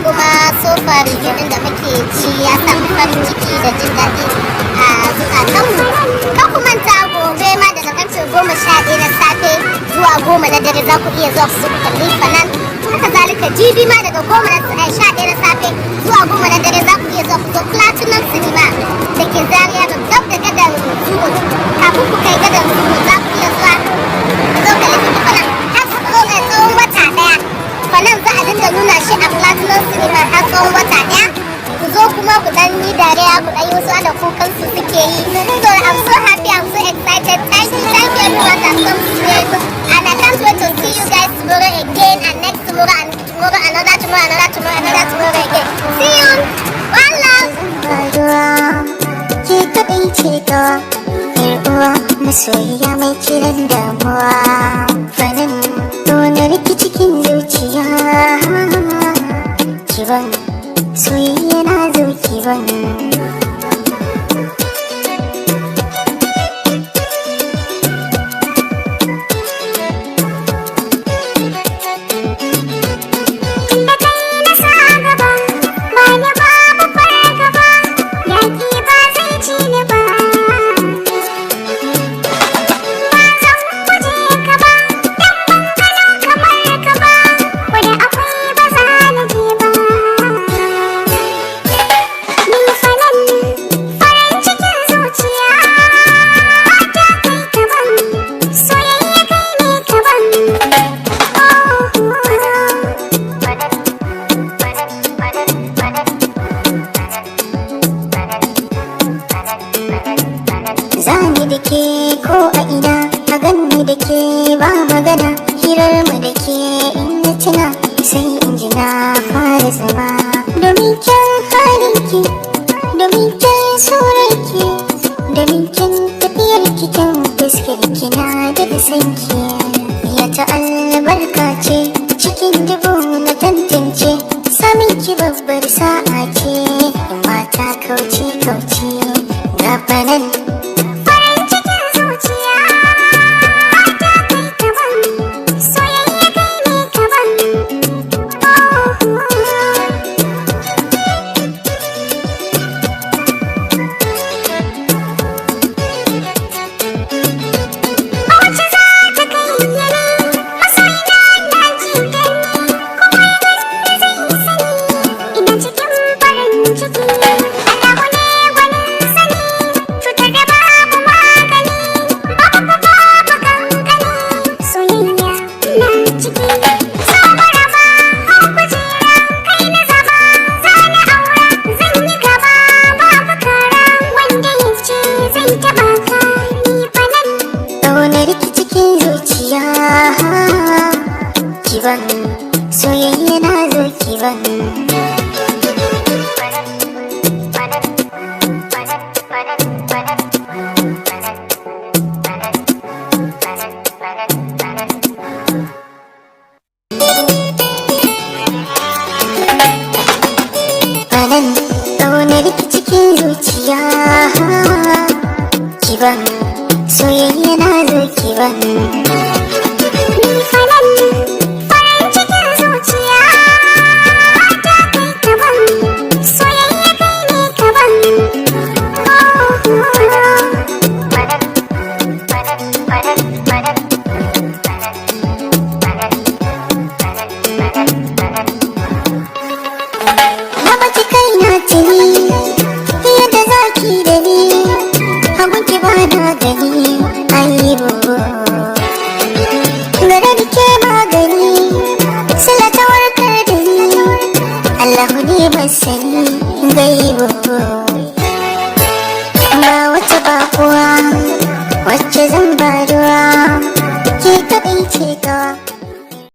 review din da muke ci ya samu farin ciki da jin daɗi a zukatanmu. Kan ku manta gobe ma daga karfe 11 na safe zuwa 10 na dare za ku iya zuwa ku kalli Fanan. Haka zalika jibi ma daga 11 na safe zuwa 10 na dare za ku iya zuwa ku zo Platinum Cinema da ke Zaria da dab da gadar Zuwa. Kafin ku kai gadar Zuwa za ku iya zuwa ku zo kalli Fanan har tsawon wata ɗaya. Fanan za a dinga nuna shi a Platinum Cinema har tsawon wata ɗaya. Ku zo kuma ku dan yi dariya ku dan yi wasu da kukan su suke yi. So I'm so happy, I'm so excited. Thank you everyone that comes today. And I can't wait to see you guys tomorrow again and next tomorrow and tomorrow another tomorrow again. See you. One love. Ke kaɗai ce ta uwa masoyiya mai kiran damuwa. Fanan tonar ki cikin zuciya. Kiban soyayya na zo kiban. Zani da ke ko a ina a ganni da ke ba magana hirar mu da ke in na tuna sai in ji na fara zama domin kyan halinki domin kyan surarki domin kyan tafiyar ki kyan fuskar ki na da sanki ya ta albarka ce cikin dubu na tantance samin ki babbar sa'a ce in mata kauce ga Fanan. Kiban soyayya na zo kiban. Fanan ƙaunar ki cikin zuciya. Kiban soyayya na zo kiban. Allahu ne masani gaibu ba wata bakuwa wacce zan ba ruwa